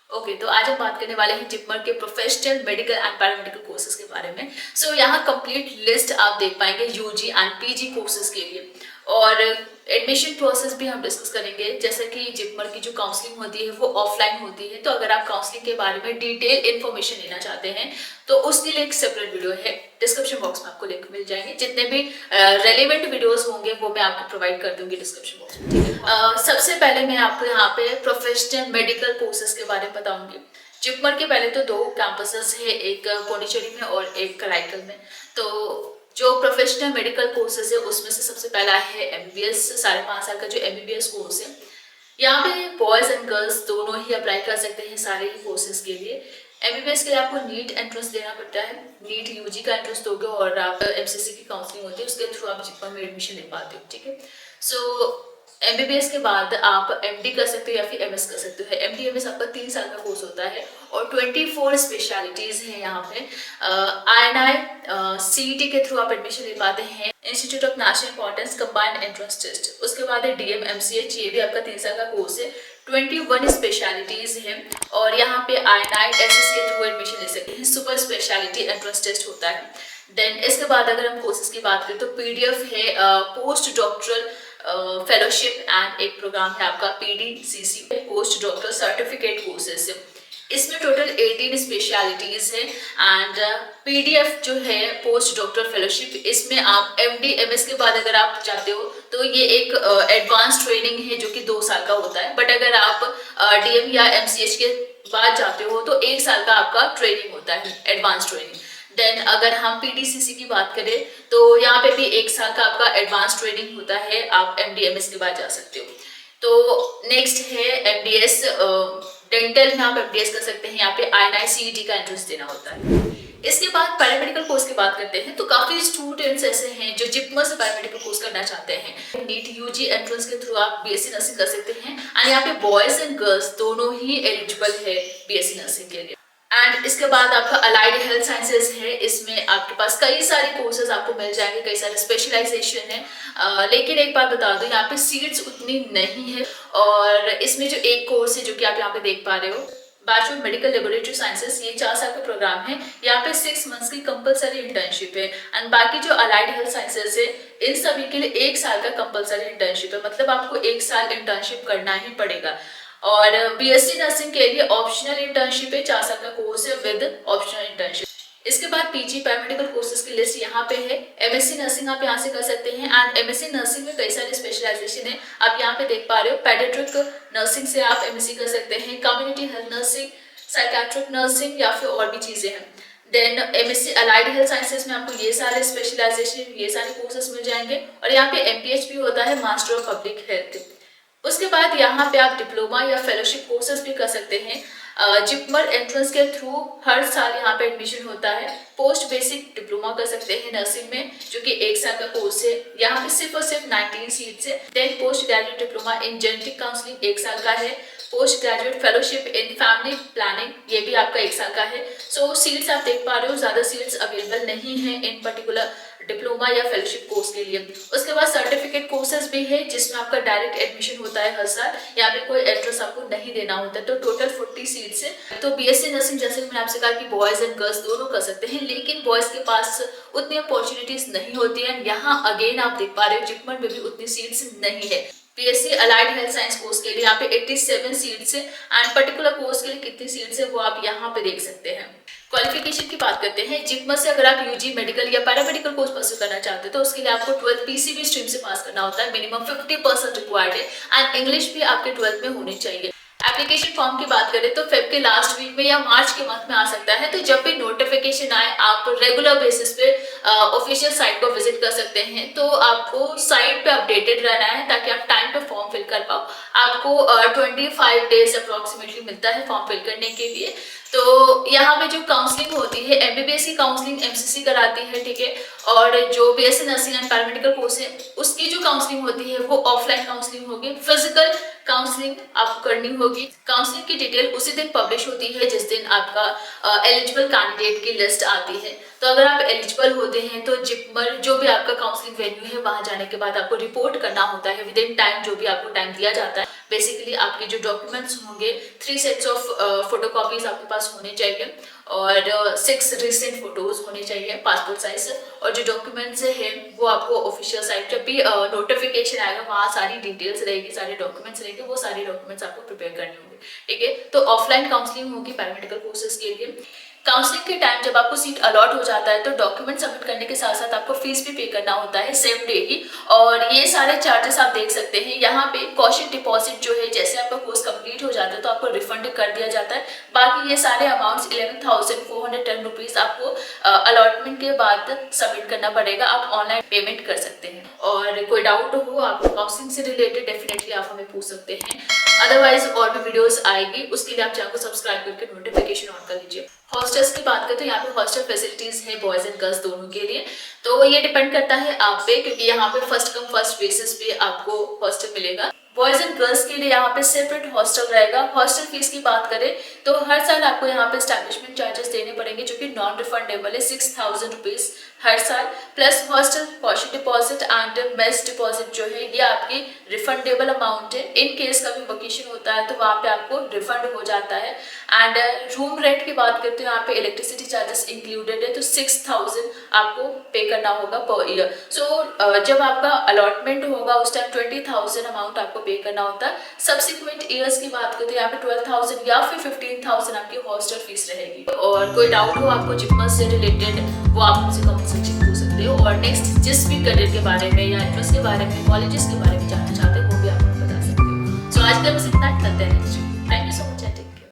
Okay तो आज हम बात करने वाले हैं जिपमर के professional medical and paramedical courses के बारे में। यहाँ कंप्लीट लिस्ट आप देख पाएंगे यूजी एंड पीजी कोर्सेज के लिए, और एडमिशन प्रोसेस भी हम डिस्कस करेंगे। जैसे कि जिपमर की जो काउंसलिंग होती है वो ऑफलाइन होती है, तो अगर आप काउंसलिंग के बारे में डिटेल इन्फॉर्मेशन लेना चाहते हैं तो उसके लिए एक सेपरेट वीडियो है, डिस्क्रिप्शन बॉक्स में आपको लिंक मिल जाएंगे। जितने भी रेलिवेंट वीडियोस होंगे वो मैं आपको प्रोवाइड कर दूंगी डिस्क्रिप्शन बॉक्स में, ठीक है। सबसे पहले मैं आपको यहाँ पे प्रोफेशनल मेडिकल कोर्सेज के बारे में बताऊंगी। जिपमर के पहले तो 2 कैंपसेस है, एक पौंडीचेरी में और एक कराईकल में। तो जो प्रोफेशनल मेडिकल कोर्सेज है उसमें से सबसे पहला है एमबीबीएस, 5.5 साल का जो एमबीबीएस कोर्स है। यहाँ पे बॉयज एंड गर्ल्स दोनों ही अप्लाई कर सकते हैं सारे ही कोर्सेज के लिए। एमबीबीएस के लिए आपको नीट एंट्रेंस देना पड़ता है, नीट यूजी का एंट्रेंस दोगे और आप एमसीसी की काउंसलिंग होती है उसके थ्रू आप जिपमर में एडमिशन ले पाते हो, ठीक है। एमबीबीएस के बाद आप एमडी कर सकते हो या फिर एमएस कर सकते हो। एमडी एमएस आपका 3 साल का कोर्स होता है और 24 स्पेशलिटीज है यहाँ पे। INI CET के थ्रू आप एडमिशन ले पाते हैं, institute of national importance combined entrance test. उसके बाद है डीएम MCH, ये भी आपका 3 साल का कोर्स है, 21 स्पेशलिटीज है और यहाँ पे INI SS के थ्रू एडमिशन ले सकते हैं। सुपर स्पेशलिटी एंट्रेंस टेस्ट होता है। देन इसके बाद अगर हम कोर्सेज की बात करें तो PDF है, पोस्ट डॉक्टरल फेलोशिप एंड एक प्रोग्राम है आपका PDCC, post doctor certificate courses. इसमें टोटल 18 स्पेशलिटीज है एंड PDF जो है पोस्ट डॉक्टर फेलोशिप, इसमें आप MD MS के बाद अगर आप चाहते हो तो ये एक एडवांस ट्रेनिंग है जो कि 2 साल का होता है। बट अगर आप DM या MCH के बाद जाते हो तो 1 साल का आपका ट्रेनिंग होता है, एडवांस ट्रेनिंग। देन अगर हम PDCC की बात करें तो यहाँ पे भी 1 साल का आपका एडवांस ट्रेनिंग होता है, आप MD MS के बाद जा सकते हो। तो नेक्स्ट है MDS, डेंटल में आप MDS कर सकते हैं, यहाँ पे INI CET का एंट्रेंस देना होता है। इसके बाद पैरामेडिकल कोर्स की बात करते हैं तो काफी स्टूडेंट्स ऐसे हैं जो जिपमर से पैरामेडिकल कोर्स करना चाहते हैं। नीट यूजी एंट्रेंस के थ्रू आप BSc नर्सिंग कर सकते हैं एंड यहाँ पे बॉयज एंड गर्ल्स दोनों ही एलिजिबल है BSc नर्सिंग के लिए। एंड इसके बाद आपका अलाइड हेल्थ साइंसेज है, इसमें आपके पास कई सारे कोर्सेज आपको मिल जाएंगे, कई सारे स्पेशलाइजेशन है। लेकिन एक बात बता दूं, यहाँ पे सीट्स उतनी नहीं है और इसमें जो एक कोर्स है जो कि आप यहाँ पे देख पा रहे हो, बैचलर मेडिकल लेबोरेटरी साइंसेज, ये 4 साल का प्रोग्राम है। यहाँ पे 6 मंथ्स की कंपलसरी इंटर्नशिप है एंड बाकी जो अलाइड हेल्थ साइंसेज है इन सभी के लिए 1 साल का कंपलसरी इंटर्नशिप है, मतलब आपको 1 साल इंटर्नशिप करना ही पड़ेगा। और BSc नर्सिंग के लिए ऑप्शनल इंटर्नशिप है, 4 साल का कोर्स है विद ऑप्शनल इंटर्नशिप। इसके बाद PG पैरामेडिकल कोर्सेज की लिस्ट यहाँ पे है। MSc नर्सिंग आप यहाँ से कर सकते हैं एंड MSc नर्सिंग में कई सारे स्पेशलाइजेशन है, आप यहाँ पे देख पा रहे हो। पेडियाट्रिक नर्सिंग से आप MSc कर सकते हैं, community health nursing, psychiatric nursing या फिर और भी चीजें हैं। Then MSc allied health sciences में आपको ये सारे स्पेशलाइजेशन, ये सारे कोर्सेज मिल जाएंगे और यहाँ पे MPH भी होता है, मास्टर ऑफ पब्लिक हेल्थ। उसके बाद यहाँ पे आप डिप्लोमा या फेलोशिप कोर्सेज भी कर सकते हैं। जिपमर एंट्रेंस के थ्रू हर साल यहाँ पे एडमिशन होता है। पोस्ट बेसिक डिप्लोमा कर सकते हैं नर्सिंग में जो कि 1 साल का कोर्स है, यहाँ पे सिर्फ और सिर्फ 19 सीट्स है। Then post graduate diploma in genetic counselling 1 साल का है। Post graduate fellowship in family planning, ये भी आपका 1 साल का है। सीट्स आप देख पा रहे हो, ज्यादा सीट्स अवेलेबल नहीं है इन पर्टिकुलर डिप्लोमा या फेलोशिप कोर्स के लिए। उसके बाद सर्टिफिकेट कोर्सेज भी है जिसमें आपका डायरेक्ट एडमिशन होता है हर साल, यहाँ पे कोई एंट्रेंस आपको नहीं देना होता है। तो टोटल 40 सीट्स है। तो BSc नर्सिंग जैसे मैंने आपसे कहा कि बॉयज एंड गर्ल्स दोनों कर सकते हैं, लेकिन बॉयज के पास उतनी अपॉर्चुनिटीज नहीं होती है। यहाँ अगेन आप देख पा रहे हो जिपमर में भी उतनी सीट्स नहीं है। BSc allied health science course के लिए यहाँ पे 87 सीट्स है एंड पर्टिकुलर कोर्स के लिए कितनी सीट्स है वो आप यहाँ पे देख सकते हैं। क्वालिफिकेशन की बात करते हैं, जिपमर से अगर आप यूजी मेडिकल या पैरामेडिकल कोर्स परस्यू करना चाहते हैं तो उसके लिए आपको 12th PCB स्ट्रीम से पास करना होता है, मिनिमम 50% रिक्वायर्ड है एंड इंग्लिश भी आपके 12th में होनी चाहिए। एप्लीकेशन फॉर्म की बात करें तो फेब के लास्ट वीक में या मार्च के मंथ में आ सकता है। तो जब भी नोटिफिकेशन आए आप रेगुलर बेसिस पे ऑफिशियल साइट को विजिट कर सकते हैं। तो आपको साइट पे अपडेटेड रहना है ताकि आप टाइम पे फॉर्म फिल कर पाओ। आपको 25 डेज अप्रोक्सीमेटली मिलता है फॉर्म फिल करने के लिए। तो यहाँ पे जो काउंसलिंग होती है, MBBS की काउंसलिंग MCC कराती है, ठीक है। और जो BSc nursing and paramedical course है उसकी जो काउंसलिंग होती है वो ऑफलाइन काउंसलिंग होगी, फिजिकल काउंसलिंग आपको करनी होगी। काउंसलिंग की डिटेल उसी दिन पब्लिश होती है जिस दिन आपका एलिजिबल कैंडिडेट की लिस्ट आती है। तो अगर आप एलिजिबल होते हैं तो जिपमर जो भी आपका काउंसलिंग वेन्यू है वहां जाने के बाद आपको रिपोर्ट करना होता है विद इन टाइम, जो भी आपको टाइम दिया जाता है। बेसिकली आपके जो डॉक्यूमेंट्स होंगे 3 सेट्स ऑफ फोटोकॉपीज आपके पास होने चाहिए और 6 रिसेंट फोटोज होने चाहिए पासपोर्ट साइज। और जो डॉक्यूमेंट्स है वो आपको ऑफिशियल साइट जब भी नोटिफिकेशन आएगा वहाँ सारी डिटेल्स रहेगी, सारे डॉक्यूमेंट्स रहेंगे, वो सारे डॉक्यूमेंट्स आपको प्रिपेयर करने होंगे। ठीक है, तो ऑफलाइन काउंसलिंग होगी पैरामेडिकल कोर्सेज के लिए। काउंसलिंग के टाइम जब आपको सीट अलॉट हो जाता है तो डॉक्यूमेंट सबमिट करने के साथ साथ आपको फीस भी पे करना होता है सेम डे ही। और ये सारे चार्जेस आप देख सकते हैं यहाँ पे। कॉशन डिपॉजिट जो है जैसे आपका कोर्स कंप्लीट हो जाता है तो आपको रिफंड कर दिया जाता है। बाकी ये सारे अमाउंट्स 11,410 रुपीज़ आपको अलॉटमेंट के बाद सबमिट करना पड़ेगा। आप ऑनलाइन पेमेंट कर सकते हैं। और कोई डाउट हो आपको काउंसलिंग से रिलेटेड डेफिनेटली आप हमें पूछ सकते हैं। अदरवाइज और भी वीडियोस आएगी, उसके लिए आप चैनल को सब्सक्राइब करके नोटिफिकेशन ऑन कर लीजिए। हॉस्टल्स की बात करें तो यहाँ पे हॉस्टल फैसिलिटीज है बॉयज एंड गर्ल्स दोनों के लिए। तो ये डिपेंड करता है आप पे, क्योंकि यहाँ पे फर्स्ट कम फर्स्ट बेसिस पे आपको हॉस्टल मिलेगा। बॉयज एंड गर्ल्स के लिए यहाँ पे सेपरेट हॉस्टल रहेगा। हॉस्टल फीस की बात करें तो हर साल आपको यहाँ पे एस्टैब्लिशमेंट चार्जेस देने पड़ेंगे जो कि नॉन रिफंडेबल है, 6,000 रुपीज़ हर साल, plus hostel caution deposit and mess deposit जो है ये आपकी रिफंडेबल अमाउंट है। इन केस कभी वेकेशन होता है तो वहाँ पे आपको रिफंड हो जाता है। एंड रूम रेंट की बात करते हैं, यहाँ पे इलेक्ट्रिसिटी चार्जेस इंक्लूडेड है, तो 6,000 आपको पे करना होगा पर ईयर। सो जब आपका अलॉटमेंट होगा उस टाइम 20,000 अमाउंट आपको पे करना होता है। सब्सिक्वेंट ईयर्स की बात करते हैं यहाँ पे 12,000 या फिर 15,000 आपकी हॉस्टल फीस रहेगी। और कोई डाउट हो आपको जिप्मर से रिलेटेड वो आप मुझे कमेंट सेक्शन में पूछ सकते हो। और नेक्स्ट जिस भी करियर के बारे में या इंटरेस्ट के बारे में, कॉलेजेस के बारे में जानना चाहते हो वो भी आप हमें बता सकते हो। सो आज का बस इतना, करते हैं नेक्स्ट।